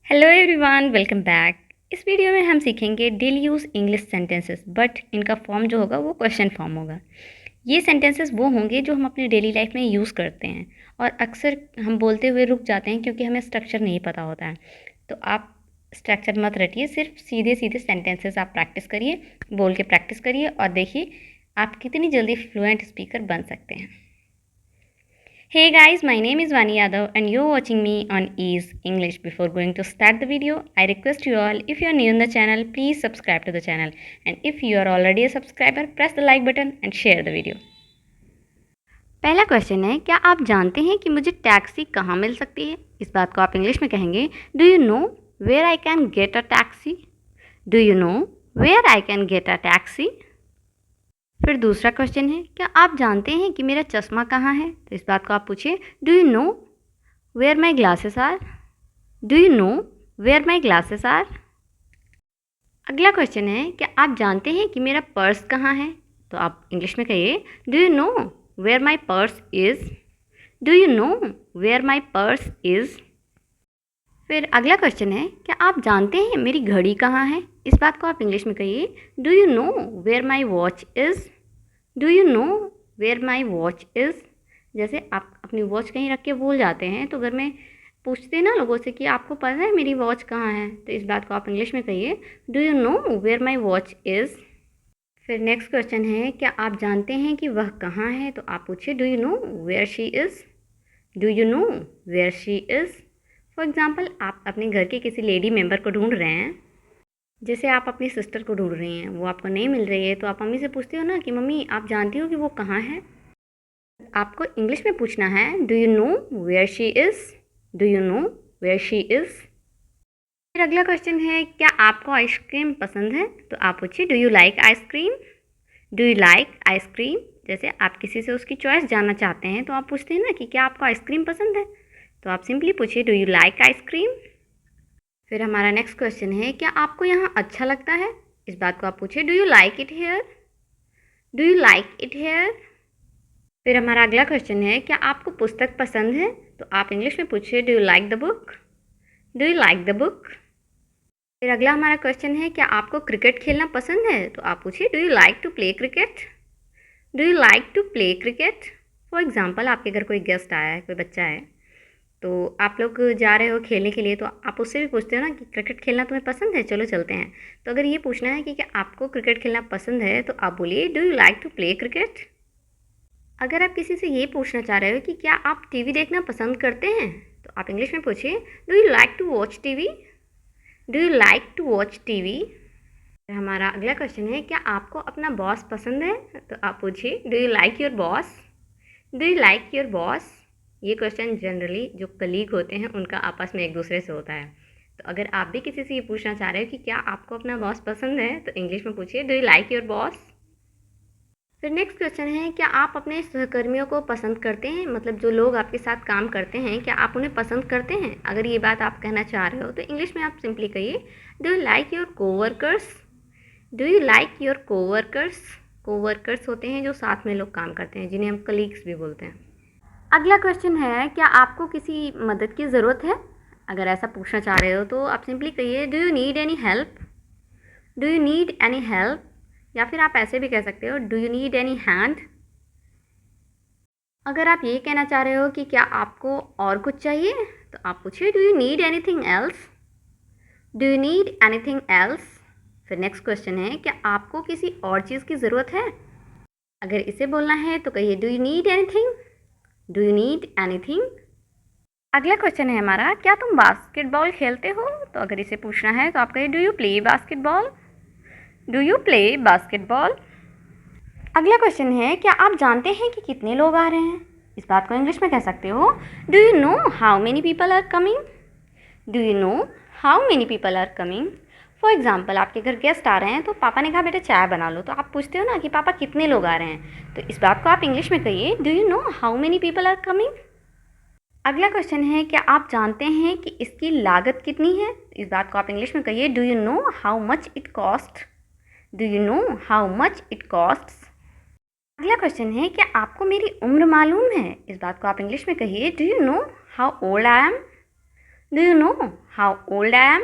Hello everyone, welcome back. इस video में हम सीखेंगे daily use English sentences, but इनका फॉर्म जो होगा वो क्वेश्चन फॉर्म होगा। ये सेंटेंसेस वो होंगे जो हम अपनी डेली लाइफ में यूज़ करते हैं और अक्सर हम बोलते हुए रुक जाते हैं क्योंकि हमें स्ट्रक्चर नहीं पता होता है। तो आप स्ट्रक्चर मत रटिए, सिर्फ सीधे सीधे सेंटेंसेस आप प्रैक्टिस करिए, बोल के प्रैक्टिस करिए और देखिए आप कितनी जल्दी फ्लुएंट स्पीकर बन सकते हैं। Hey guys, my name is Vani Yadav and you're watching me on Ease English. Before going to start the video, I request you all, if you are new in the channel, please subscribe to the channel. And if you are already a subscriber, press the like button and share the video. पहला question है, क्या आप जानते हैं कि मुझे taxi कहाँ मिल सकती है? इस बात को आप इंग्लिश में कहेंगे, do you know where I can get a taxi? Do you know where I can get a taxi? फिर दूसरा क्वेश्चन है, क्या आप जानते हैं कि मेरा चश्मा कहाँ है? तो इस बात को आप पूछिए, do you know where my glasses are? Do you know where my glasses are? अगला क्वेश्चन है, क्या आप जानते हैं कि मेरा पर्स कहाँ है? तो आप इंग्लिश में कहिए, do you know where my purse is? Do you know where my purse is? फिर अगला क्वेश्चन है, क्या आप जानते हैं मेरी घड़ी कहाँ है? इस बात को आप इंग्लिश में कहिए, do you know where my watch is? Do you know where my watch is? जैसे आप अपनी वॉच कहीं रख के भूल जाते हैं तो घर में पूछते हैं ना लोगों से कि आपको पता है मेरी वॉच कहाँ है? तो इस बात को आप इंग्लिश में कहिए, do you know where my watch is? फिर नेक्स्ट क्वेश्चन है, क्या आप जानते हैं कि वह कहाँ है? तो आप पूछिए, do you know where she is? Do you know where she is? For example, आप अपने घर के किसी लेडी मेम्बर को ढूंढ रहे हैं, जैसे आप अपनी सिस्टर को ढूंढ रही हैं, वो आपको नहीं मिल रही है, तो आप मम्मी से पूछते हो ना कि मम्मी आप जानती हो कि वो कहाँ है? आपको इंग्लिश में पूछना है, do you know where she is? Do you know where she is? फिर अगला क्वेश्चन है, क्या आपको आइसक्रीम पसंद है? तो आप पूछिए, do you like ice cream? Do you like ice cream? जैसे आप किसी से उसकी चॉइस जानना चाहते हैं तो आप पूछते हैं ना कि क्या आपको आइसक्रीम पसंद है? तो आप सिंपली पूछिए, डू यू लाइक आइसक्रीम? फिर हमारा नेक्स्ट क्वेश्चन है, क्या आपको यहाँ अच्छा लगता है? इस बात को आप पूछिए, do you like it here? Do you like it here? फिर हमारा अगला क्वेश्चन है, क्या आपको पुस्तक पसंद है? तो आप इंग्लिश में पूछिए, do you like the book? Do you like the book? फिर अगला हमारा क्वेश्चन है, क्या आपको क्रिकेट खेलना पसंद है? तो आप पूछिए, do you like to play cricket? Do you like to play cricket? For example, आपके घर कोई गेस्ट आया है, कोई बच्चा है, तो आप लोग जा रहे हो खेलने के लिए, तो आप उससे भी पूछते हो ना कि क्रिकेट खेलना तुम्हें पसंद है, चलो चलते हैं। तो अगर ये पूछना है कि क्या आपको क्रिकेट खेलना पसंद है, तो आप बोलिए, do you like to play cricket? अगर आप किसी से ये पूछना चाह रहे हो कि क्या आप टीवी देखना पसंद करते हैं, तो आप इंग्लिश में पूछिए, do you like to watch TV? Do you like to watch TV? हमारा अगला क्वेश्चन है, क्या आपको अपना बॉस पसंद है? तो आप पूछिए, do you like your boss? Do you like your boss? ये क्वेश्चन जनरली जो कलीग होते हैं उनका आपस में एक दूसरे से होता है। तो अगर आप भी किसी से ये पूछना चाह रहे हो कि क्या आपको अपना बॉस पसंद है, तो इंग्लिश में पूछिए, do you like your boss? फिर नेक्स्ट क्वेश्चन है, क्या आप अपने सहकर्मियों को पसंद करते हैं? मतलब जो लोग आपके साथ काम करते हैं, क्या आप उन्हें पसंद करते हैं? अगर ये बात आप कहना चाह रहे हो तो इंग्लिश में आप सिंपली कहिए, do you like your coworkers? Do you like your coworkers? Coworkers होते हैं जो साथ में लोग काम करते हैं, जिन्हें हम कलीग्स भी बोलते हैं। अगला क्वेश्चन है, क्या आपको किसी मदद की ज़रूरत है? अगर ऐसा पूछना चाह रहे हो तो आप सिंपली कहिए, do you need any help? Do you need any help? या फिर आप ऐसे भी कह सकते हो, do you need any hand? अगर आप ये कहना चाह रहे हो कि क्या आपको और कुछ चाहिए, तो आप पूछिए, do you need anything else? Do you need anything else? फिर नेक्स्ट क्वेश्चन है, क्या आपको किसी और चीज़ की ज़रूरत है? अगर इसे बोलना है तो कहिए, do you need anything? Do you need anything? अगला क्वेश्चन है हमारा, क्या तुम बास्केटबॉल खेलते हो? तो अगर इसे पूछना है तो आप कहिए, do you play basketball? Do you play basketball? अगला क्वेश्चन है, क्या आप जानते हैं कि कितने लोग आ रहे हैं? इस बात को इंग्लिश में कह सकते हो, do you know how many people are coming? Do you know how many people are coming? For example, आपके घर गेस्ट आ रहे हैं तो पापा ने कहा बेटा चाय बना लो, तो आप पूछते हो ना कि पापा कितने लोग आ रहे हैं, तो इस बात को आप इंग्लिश में कहिए, do you know how many people are coming? अगला क्वेश्चन है, क्या आप जानते हैं कि इसकी लागत कितनी है? इस बात को आप इंग्लिश में कहिए, do you know how much it cost? Do you know how much it costs? अगला क्वेश्चन है, क्या आपको मेरी उम्र मालूम है? इस बात को आप इंग्लिश में कहिए, do you know how old I am? Do you know how old I am?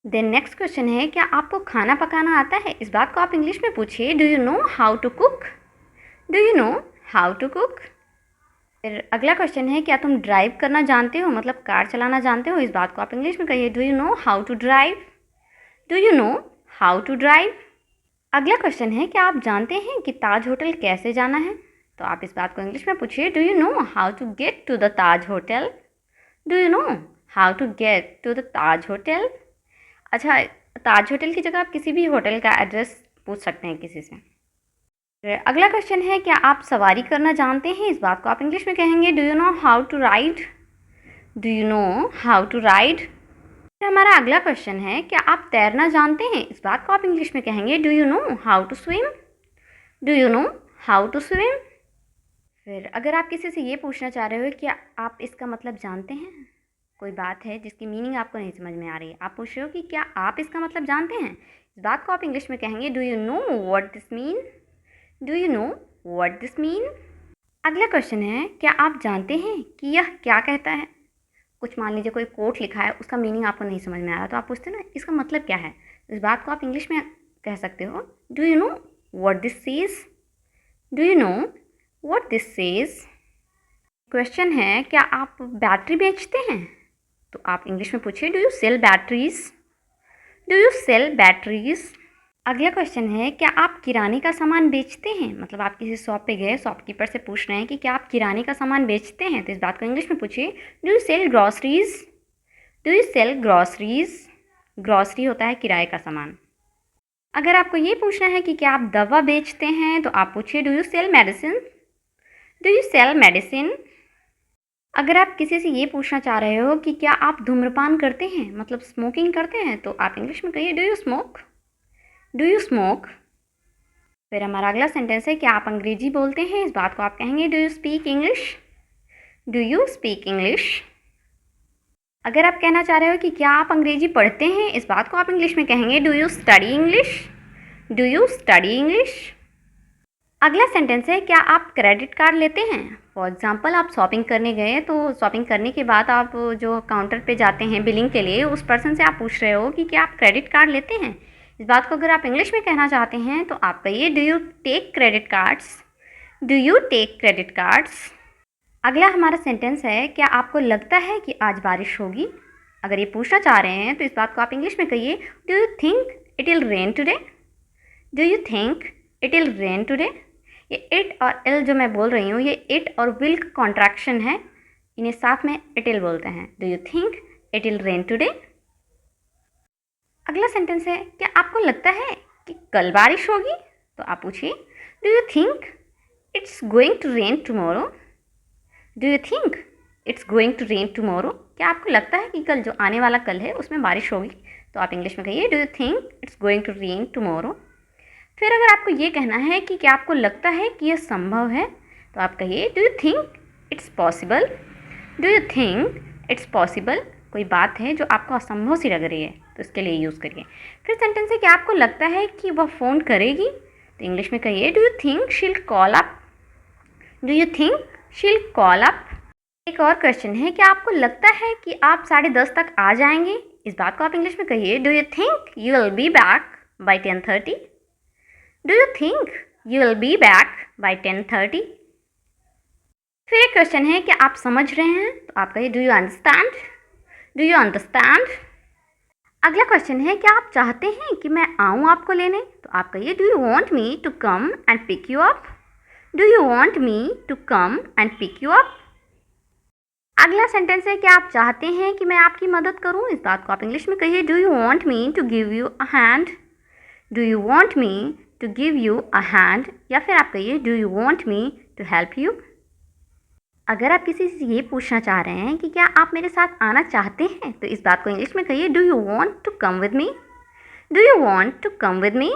Then next question है, क्या आपको खाना पकाना आता है? इस बात को आप इंग्लिश में पूछिए, do you know how to cook? Do you know how to cook? फिर अगला क्वेश्चन है, क्या तुम ड्राइव करना जानते हो, मतलब कार चलाना जानते हो? इस बात को आप इंग्लिश में कहिए, do you know how to drive? Do you know how to drive? अगला क्वेश्चन है, क्या आप जानते हैं कि ताज होटल कैसे जाना है? तो आप इस बात को इंग्लिश में पूछिए, do you know how to get to the Taj hotel? Do you know how to get to the Taj hotel? अच्छा, ताज होटल की जगह आप किसी भी होटल का एड्रेस पूछ सकते हैं किसी से। फिर अगला क्वेश्चन है, क्या आप सवारी करना जानते हैं? इस बात को आप इंग्लिश में कहेंगे, do you know how to ride? Do you know how to ride? हमारा अगला क्वेश्चन है, क्या आप तैरना जानते हैं? इस बात को आप इंग्लिश में कहेंगे, do you know how to swim? Do you know how to swim? फिर अगर आप किसी से ये पूछना चाह रहे हो कि आप इसका मतलब जानते हैं, कोई बात है जिसकी मीनिंग आपको नहीं समझ में आ रही है, आप पूछ रहे हो कि क्या आप इसका मतलब जानते हैं? इस बात को आप इंग्लिश में कहेंगे, do you know what this mean? Do you know what this mean? अगला क्वेश्चन है, क्या आप जानते हैं कि यह क्या कहता है? कुछ मान लीजिए कोई कोट लिखा है, उसका मीनिंग आपको नहीं समझ में आ रहा, तो आप पूछते हैं ना इसका मतलब क्या है? इस बात को आप इंग्लिश में कह सकते हो, do you know what this says? Do you know what this says? Question है, क्या आप बैटरी बेचते हैं? तो आप इंग्लिश में पूछिए, do you sell batteries? Do you sell batteries? अगला क्वेश्चन है, क्या आप किराने का सामान बेचते हैं? मतलब आप किसी शॉप पे गए, शॉपकीपर से पूछ रहे हैं कि क्या आप किराने का सामान बेचते हैं? तो इस बात को इंग्लिश में पूछिए, do you sell groceries? Do you sell groceries? Grocery होता है किराए का सामान। अगर आपको ये पूछना है कि क्या आप दवा बेचते हैं, तो आप पूछिए, do you sell medicine? Do you sell medicine? अगर आप किसी से ये पूछना चाह रहे हो कि क्या आप धूम्रपान करते हैं, मतलब स्मोकिंग करते हैं, तो आप इंग्लिश में कहिए, do you smoke? Do you smoke? फिर हमारा अगला सेंटेंस है, क्या आप अंग्रेजी बोलते हैं? इस बात को आप कहेंगे, do you speak English? Do you speak English? अगर आप कहना चाह रहे हो कि क्या आप अंग्रेजी पढ़ते हैं, इस बात को आप इंग्लिश में कहेंगे, do you study English? Do you study English? अगला सेंटेंस है, क्या आप क्रेडिट कार्ड लेते हैं? फॉर एग्जाम्पल, आप शॉपिंग करने गए, तो शॉपिंग करने के बाद आप जो काउंटर पे जाते हैं बिलिंग के लिए, उस पर्सन से आप पूछ रहे हो कि क्या आप क्रेडिट कार्ड लेते हैं? इस बात को अगर आप इंग्लिश में कहना चाहते हैं, तो आप कहिए, do you take credit cards? Do you take credit cards? अगला हमारा सेंटेंस है, क्या आपको लगता है कि आज बारिश होगी? अगर ये पूछना चाह रहे हैं, तो इस बात को आप इंग्लिश में कहिए, do you think it will rain today? Do you think it will rain today? ये इट और इल जो मैं बोल रही हूँ, ये इट और विल का कॉन्ट्रैक्शन है, इन्हें साथ में इट विल बोलते हैं। Do you think it will rain today? अगला सेंटेंस है, क्या आपको लगता है कि कल बारिश होगी? तो आप पूछिए, do you think it's going to rain tomorrow? Do you think it's going to rain tomorrow? क्या आपको लगता है कि कल जो आने वाला कल है उसमें बारिश होगी? तो आप इंग्लिश में कहिए, do you think it's going to rain tomorrow? फिर अगर आपको ये कहना है कि क्या आपको लगता है कि यह संभव है, तो आप कहिए, do you think it's possible? Do you think it's possible? कोई बात है जो आपको असंभव सी लग रही है, तो इसके लिए यूज़ करिए। फिर सेंटेंस है, क्या आपको लगता है कि वह फ़ोन करेगी? तो इंग्लिश में कहिए, डू यू थिंक शील call up? Do you think शील कॉल अप? एक और क्वेश्चन है, क्या आपको लगता है कि आप 10:30 तक आ जाएंगे? इस बात को आप इंग्लिश में कहिए, do you think you will be back by 10:30? Do you think you will be back by 10:30? फिर एक क्वेश्चन है, क्या आप समझ रहे हैं? तो आप कहिए, do you understand? Do you understand? अगला क्वेश्चन है, क्या आप चाहते हैं कि मैं आऊँ आपको लेने? तो आप कहिए, do you want me to come and pick you up? Do you want me to come and pick you up? अगला सेंटेंस है, क्या आप चाहते हैं कि मैं आपकी मदद करूँ? इस बात को आप इंग्लिश में कहिए, do you want me to give you a hand? Do you want me to give you a hand? या फिर आप कहिए, do you want me to help you? अगर आप किसी से ये पूछना चाह रहे हैं कि क्या आप मेरे साथ आना चाहते हैं, तो इस बात को इंग्लिश में कहिए, do you want to come with me? Do you want to come with me?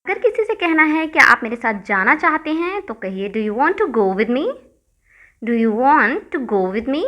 अगर किसी से कहना है क्या आप मेरे साथ जाना चाहते हैं, तो कहिए, do you want to go with me? Do you want to go with me?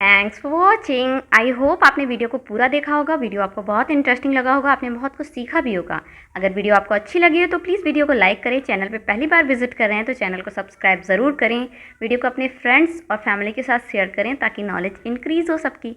Thanks for watching. I hope आपने वीडियो को पूरा देखा होगा। वीडियो आपको बहुत इंटरेस्टिंग लगा होगा, आपने बहुत कुछ सीखा भी होगा। अगर वीडियो आपको अच्छी लगी हो तो प्लीज़ वीडियो को लाइक करें। चैनल पे पहली बार विजिट कर रहे हैं तो चैनल को सब्सक्राइब ज़रूर करें। वीडियो को अपने फ्रेंड्स और फैमिली के साथ शेयर करें ताकि नॉलेज इंक्रीज़ हो सबकी।